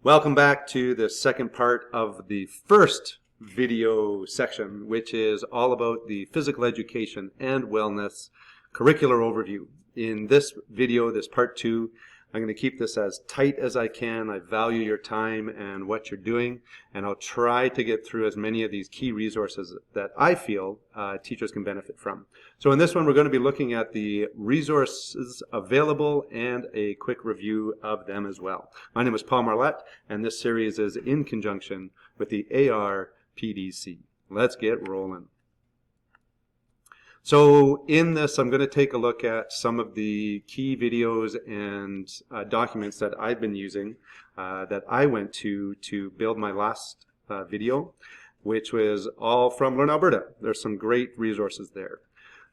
Welcome back to the second part of the first video section, which is all about the physical education and wellness curricular overview. In this video, this part two, I'm going to keep this as tight as I can. I value your time and what you're doing, and I'll try to get through as many of these key resources that I feel teachers can benefit from. So in this one, we're going to be looking at the resources available and a quick review of them as well. My name is Paul Marlette, and this series is in conjunction with the ARPDC. Let's get rolling. So in this, I'm going to take a look at some of the key videos and documents that I've been using that I went to build my last video, which was all from Learn Alberta. There's some great resources there.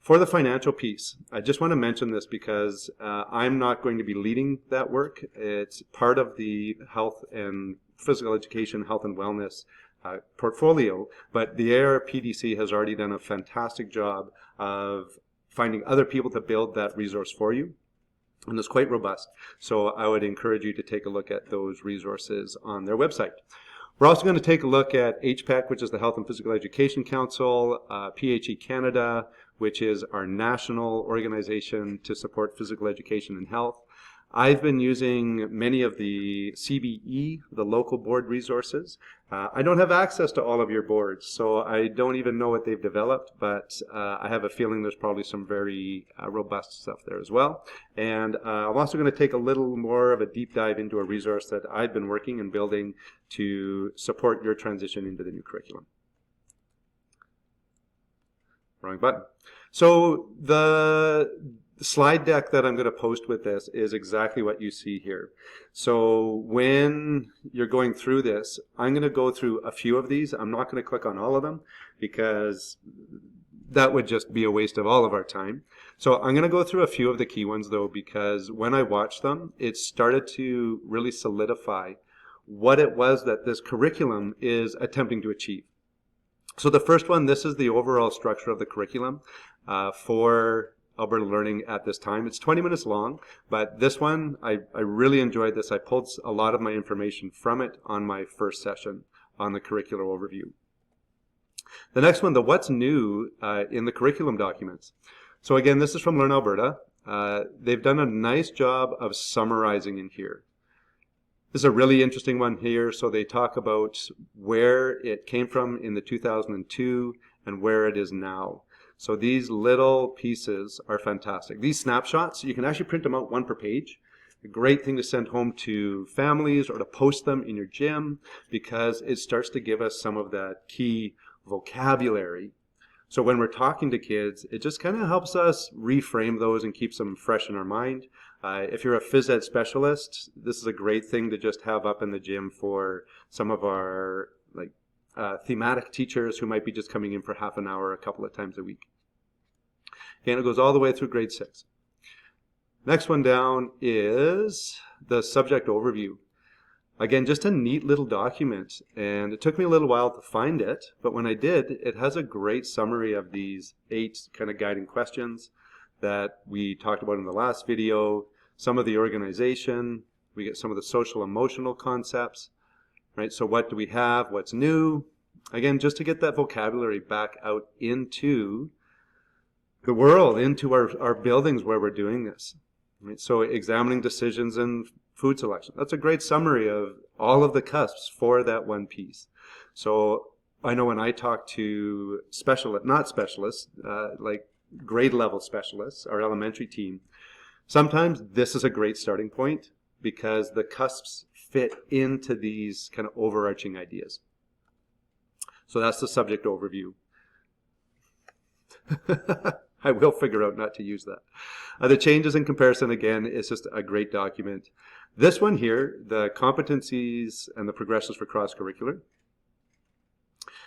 For the financial piece, I just want to mention this because I'm not going to be leading that work. It's part of the health and physical education, health and wellness portfolio, but the ARPDC has already done a fantastic job of finding other people to build that resource for you, and it's quite robust. So I would encourage you to take a look at those resources on their website. We're also going to take a look at HPEC, which is the Health and Physical Education Council, PHE Canada, which is our national organization to support physical education and health. I've been using many of the CBE, the local board resources. I don't have access to all of your boards, so I don't even know what they've developed, but I have a feeling there's probably some very robust stuff there as well. And I'm also going to take a little more of a deep dive into a resource that I've been working and building to support your transition into the new curriculum. Wrong button. So the slide deck that I'm going to post with this is exactly what you see here. So when you're going through this, I'm going to go through a few of these. I'm not going to click on all of them because that would just be a waste of all of our time. So I'm going to go through a few of the key ones though, because when I watched them, it started to really solidify what it was that this curriculum is attempting to achieve. So the first one, this is the overall structure of the curriculum for Alberta Learning at this time. It's 20 minutes long, but this one, I really enjoyed this. I pulled a lot of my information from it on my first session on the curricular overview. The next one, the what's new in the curriculum documents. So again, this is from Learn Alberta. They've done a nice job of summarizing in here. This is a really interesting one here. So they talk about where it came from in the 2002 and where it is now. So these little pieces are fantastic. These snapshots, you can actually print them out one per page. A great thing to send home to families or to post them in your gym because it starts to give us some of that key vocabulary. So when we're talking to kids, it just kind of helps us reframe those and keeps them fresh in our mind. If you're a phys ed specialist, this is a great thing to just have up in the gym for some of our thematic teachers who might be just coming in for half an hour a couple of times a week. And it goes all the way through grade 6. Next one down is the subject overview. Again, just a neat little document, and it took me a little while to find it, but when I did, it has a great summary of these 8 kind of guiding questions that we talked about in the last video, some of the organization, we get some of the social emotional concepts, right? So what do we have? What's new? Again, just to get that vocabulary back out into the world, into our buildings where we're doing this. Right? So examining decisions and food selection. That's a great summary of all of the cusps for that one piece. So I know when I talk to not specialists, like grade level specialists, our elementary team, sometimes this is a great starting point because the cusps fit into these kind of overarching ideas. So that's the subject overview. I will figure out not to use that. The changes in comparison, again, is just a great document. This one here, the competencies and the progressions for cross-curricular.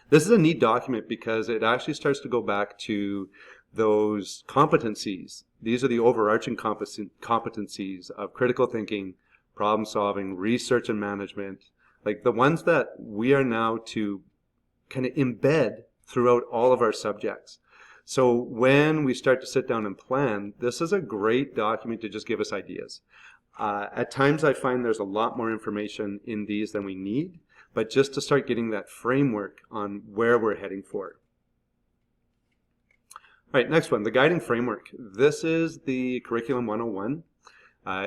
This is a neat document because it actually starts to go back to those competencies. These are the overarching competencies of critical thinking, problem solving, research and management, like the ones that we are now to kind of embed throughout all of our subjects. So when we start to sit down and plan, this is a great document to just give us ideas. At times I find there's a lot more information in these than we need, but just to start getting that framework on where we're heading for. All right, next one, the guiding framework. This is the Curriculum 101.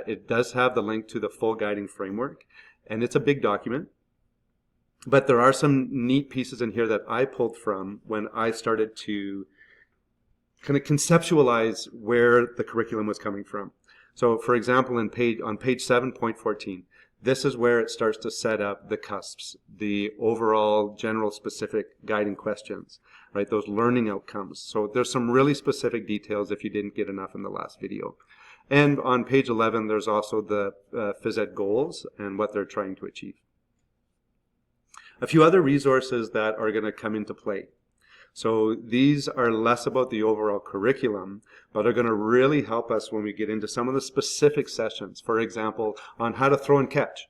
It does have the link to the full guiding framework, and it's a big document. But there are some neat pieces in here that I pulled from when I started to kind of conceptualize where the curriculum was coming from. So, for example, on page 7.14, this is where it starts to set up the cusps, the overall general specific guiding questions, right? Those learning outcomes. So there's some really specific details if you didn't get enough in the last video. And on page 11, there's also the phys ed goals and what they're trying to achieve. A few other resources that are going to come into play. So these are less about the overall curriculum, but are going to really help us when we get into some of the specific sessions. For example, on how to throw and catch,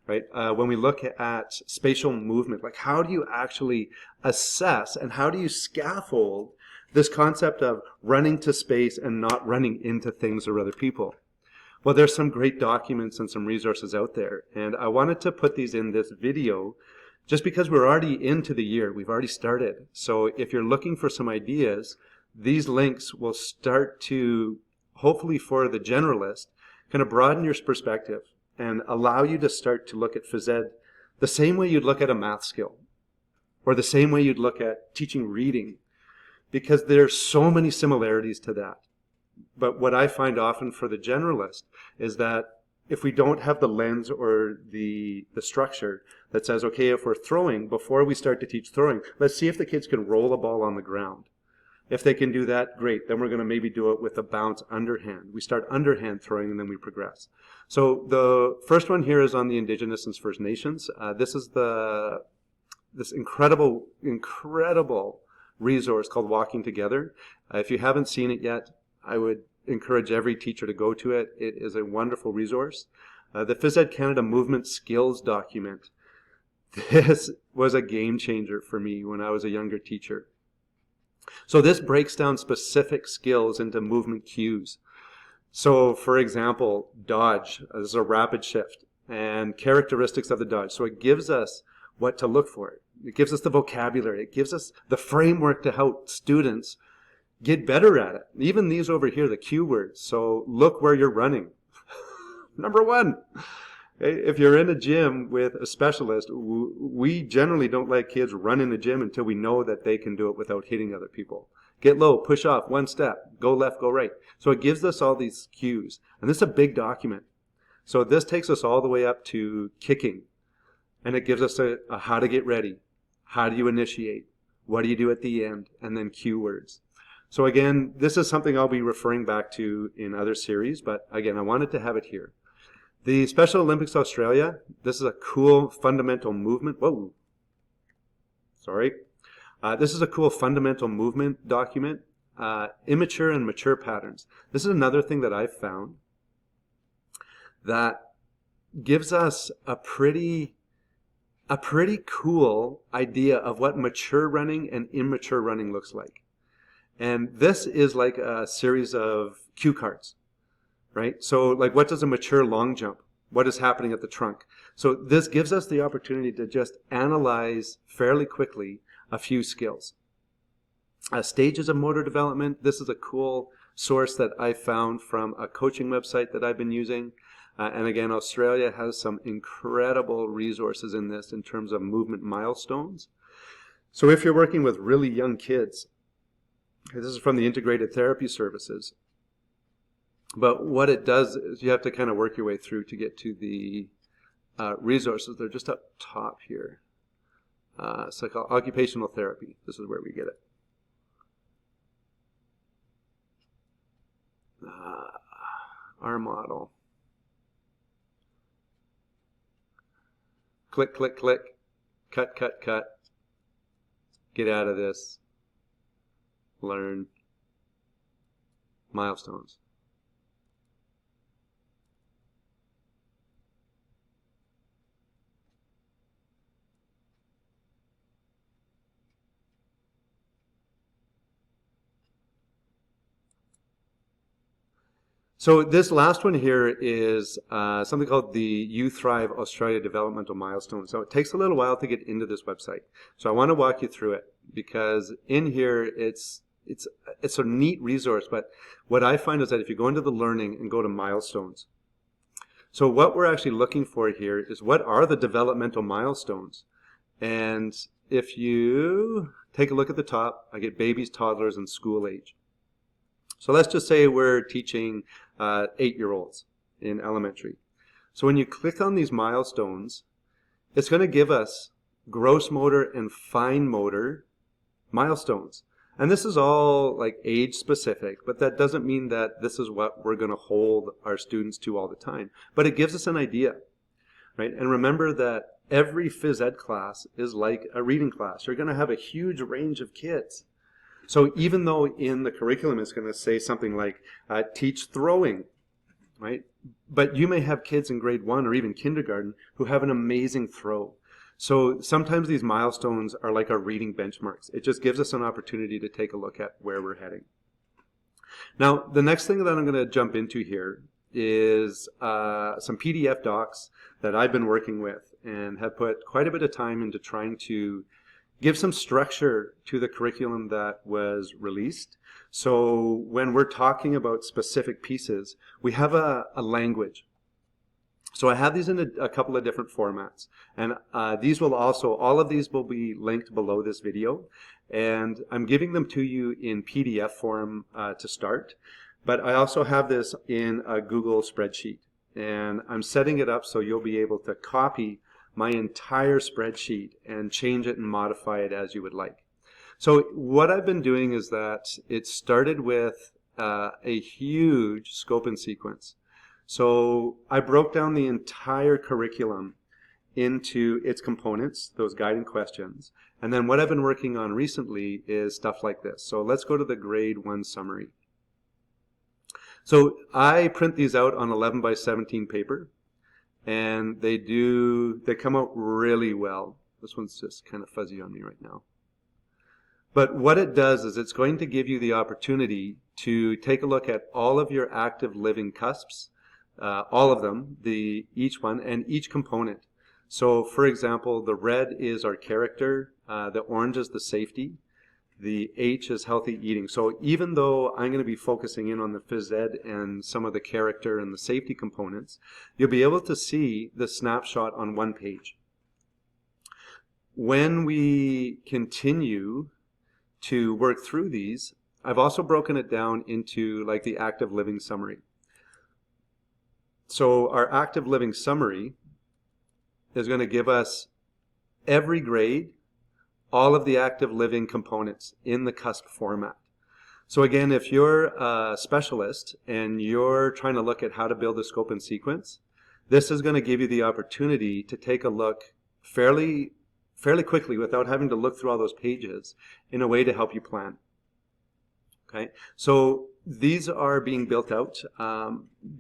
right? When we look at spatial movement, like how do you actually assess and how do you scaffold this concept of running to space and not running into things or other people? Well, there's some great documents and some resources out there, and I wanted to put these in this video just because we're already into the year, we've already started. So if you're looking for some ideas, these links will start to, hopefully for the generalist, kind of broaden your perspective and allow you to start to look at phys ed the same way you'd look at a math skill, or the same way you'd look at teaching reading, because there's so many similarities to that. But what I find often for the generalist is that if we don't have the lens or the structure that says, okay, if we're throwing, before we start to teach throwing, let's see if the kids can roll a ball on the ground. If they can do that, great. Then we're going to maybe do it with a bounce underhand. We start underhand throwing and then we progress. So the first one here is on the Indigenous and First Nations. This is this incredible resource called Walking Together. If you haven't seen it yet, I would encourage every teacher to go to it. It is a wonderful resource. The Phys Ed Canada Movement Skills document. This was a game changer for me when I was a younger teacher. So this breaks down specific skills into movement cues. So for example, dodge, this is a rapid shift, and characteristics of the dodge. So it gives us what to look for. It gives us the vocabulary. It gives us the framework to help students get better at it. Even these over here, the cue words. So look where you're running. Number one, if you're in a gym with a specialist, we generally don't let kids run in the gym until we know that they can do it without hitting other people. Get low, push off, one step, go left, go right. So it gives us all these cues. And this is a big document. So this takes us all the way up to kicking. And it gives us a how to get ready. How do you initiate? What do you do at the end? And then cue words. So again, this is something I'll be referring back to in other series, but again, I wanted to have it here. The Special Olympics Australia, this is a cool fundamental movement. Whoa, sorry. This is a cool fundamental movement document, immature and mature patterns. This is another thing that I've found that gives us a pretty cool idea of what mature running and immature running looks like. And this is like a series of cue cards, right? So like, what does a mature long jump? What is happening at the trunk? So this gives us the opportunity to just analyze fairly quickly a few skills. Stages of motor development. This is a cool source that I found from a coaching website that I've been using. And again, Australia has some incredible resources in this in terms of movement milestones. So if you're working with really young kids, this is from the Integrated Therapy Services. But what it does is you have to kind of work your way through to get to the resources. They're just up top here. It's like occupational therapy. This is where we get it. Our model. Click, click, click. Cut, cut, cut. Get out of this. Learn. Milestones. So this last one here is something called the You Thrive Australia Developmental Milestone. So it takes a little while to get into this website. So I want to walk you through it because in here it's a neat resource. But what I find is that if you go into the learning and go to milestones, so what we're actually looking for here is what are the developmental milestones? And if you take a look at the top, I get babies, toddlers, and school age. So let's just say we're teaching 8-year-olds in elementary. So when you click on these milestones, it's going to give us gross motor and fine motor milestones. And this is all like age specific, but that doesn't mean that this is what we're going to hold our students to all the time. But it gives us an idea, right? And remember that every phys ed class is like a reading class. You're going to have a huge range of kids. So even though in the curriculum it's going to say something like teach throwing, right? But you may have kids in grade 1 or even kindergarten who have an amazing throw. So sometimes these milestones are like our reading benchmarks. It just gives us an opportunity to take a look at where we're heading. Now, the next thing that I'm going to jump into here is some PDF docs that I've been working with and have put quite a bit of time into trying to give some structure to the curriculum that was released. So when we're talking about specific pieces, we have a language. So I have these in a couple of different formats, and these will also, all of these will be linked below this video, and I'm giving them to you in PDF form to start, but I also have this in a Google spreadsheet, and I'm setting it up so you'll be able to copy my entire spreadsheet and change it and modify it as you would like. So what I've been doing is that it started with a huge scope and sequence. So I broke down the entire curriculum into its components, those guiding questions. And then what I've been working on recently is stuff like this. So let's go to the grade 1 summary. So I print these out on 11 by 17 paper, and they come out really well. This one's just kind of fuzzy on me right now. But what it does is it's going to give you the opportunity to take a look at all of your active living cusps, all of them, each one, and each component. So, for example, the red is our character, the orange is the safety, the H is healthy eating. So even though I'm going to be focusing in on the phys ed and some of the character and the safety components, you'll be able to see the snapshot on one page. When we continue to work through these, I've also broken it down into like the active living summary. So our active living summary is going to give us every grade, all of the active living components in the CUSP format. So again, if you're a specialist and you're trying to look at how to build a scope and sequence, this is going to give you the opportunity to take a look fairly quickly without having to look through all those pages in a way to help you plan. Okay, so these are being built out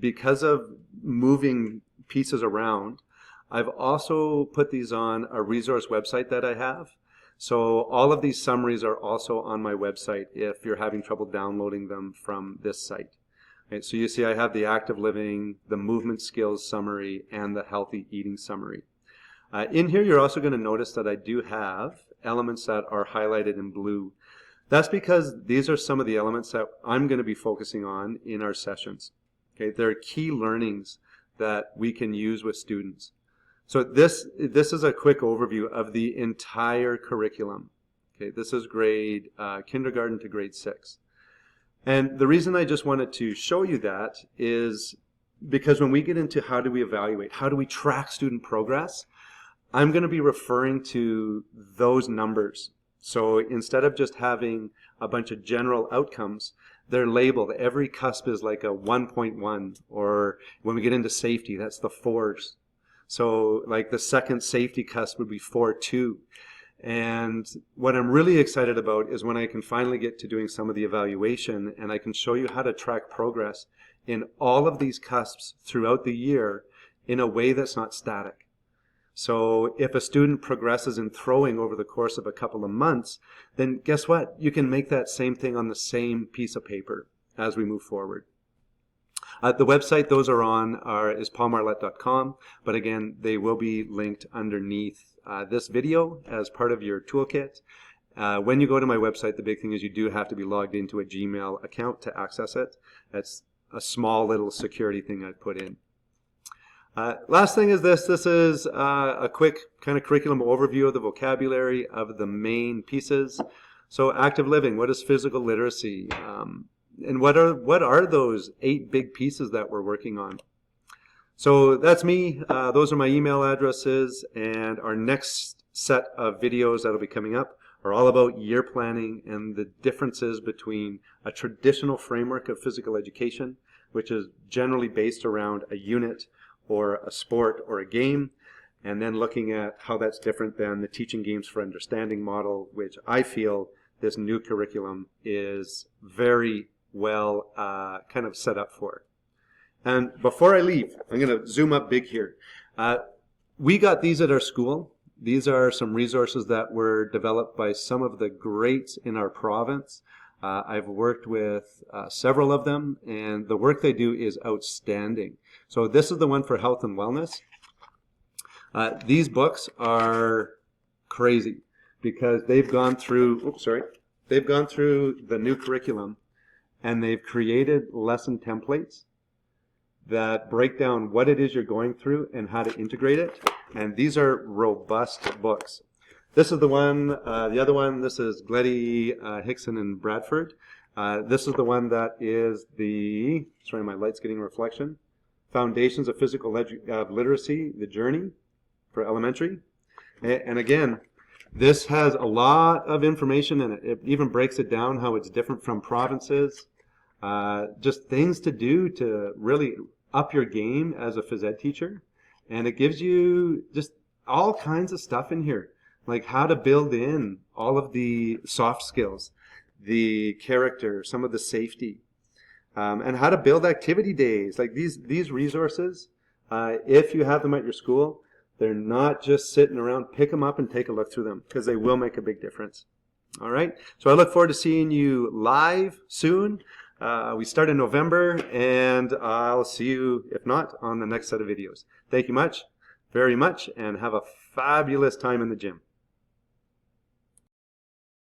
because of moving pieces around. I've also put these on a resource website that I have. So all of these summaries are also on my website if you're having trouble downloading them from this site. Okay, so you see I have the active living, the movement skills summary, and the healthy eating summary. In here you're also going to notice that I do have elements that are highlighted in blue. That's because these are some of the elements that I'm going to be focusing on in our sessions. Okay, they're key learnings that we can use with students. So this is a quick overview of the entire curriculum. Okay, this is grade kindergarten to grade 6. And the reason I just wanted to show you that is because when we get into how do we evaluate, how do we track student progress, I'm going to be referring to those numbers. So instead of just having a bunch of general outcomes, they're labeled. Every cusp is like a 1.1, or when we get into safety, that's the 4s. So like the second safety cusp would be 4.2. And what I'm really excited about is when I can finally get to doing some of the evaluation and I can show you how to track progress in all of these cusps throughout the year in a way that's not static. So if a student progresses in throwing over the course of a couple of months, then guess what? You can make that same thing on the same piece of paper as we move forward. The website those are on is paulmarlette.com, but again, they will be linked underneath this video as part of your toolkit. When you go to my website, the big thing is you do have to be logged into a Gmail account to access it. That's a small little security thing I've put in. Last thing is this. This is a quick kind of curriculum overview of the vocabulary of the main pieces. So active living, what is physical literacy? And what are those 8 big pieces that we're working on? So that's me. Those are my email addresses, and our next set of videos that'll be coming up are all about year planning and the differences between a traditional framework of physical education, which is generally based around a unit or a sport or a game, and then looking at how that's different than the teaching games for understanding model, which I feel this new curriculum is very well kind of set up for. And before I leave, I'm going to zoom up big here. We got these at our school. These are some resources that were developed by some of the greats in our province. I've worked with several of them, and the work they do is outstanding. So this is the one for health and wellness. These books are crazy because they've gone through, they've gone through the new curriculum, and they've created lesson templates that break down what it is you're going through and how to integrate it. And these are robust books. This is the one, the other one, this is Gleddy, Hickson, and Bradford. This is the one that is the, sorry, my light's getting reflection, Foundations of Physical Literacy, The Journey for Elementary. And again, this has a lot of information, and it even breaks it down how it's different from provinces. Just things to do to really up your game as a phys ed teacher. And it gives you just all kinds of stuff in here, like how to build in all of the soft skills, the character, some of the safety, and how to build activity days. Like these resources, if you have them at your school, they're not just sitting around. Pick them up and take a look through them because they will make a big difference. All right. So I look forward to seeing you live soon. We start in November, and I'll see you, if not, on the next set of videos. Thank you very much, and have a fabulous time in the gym.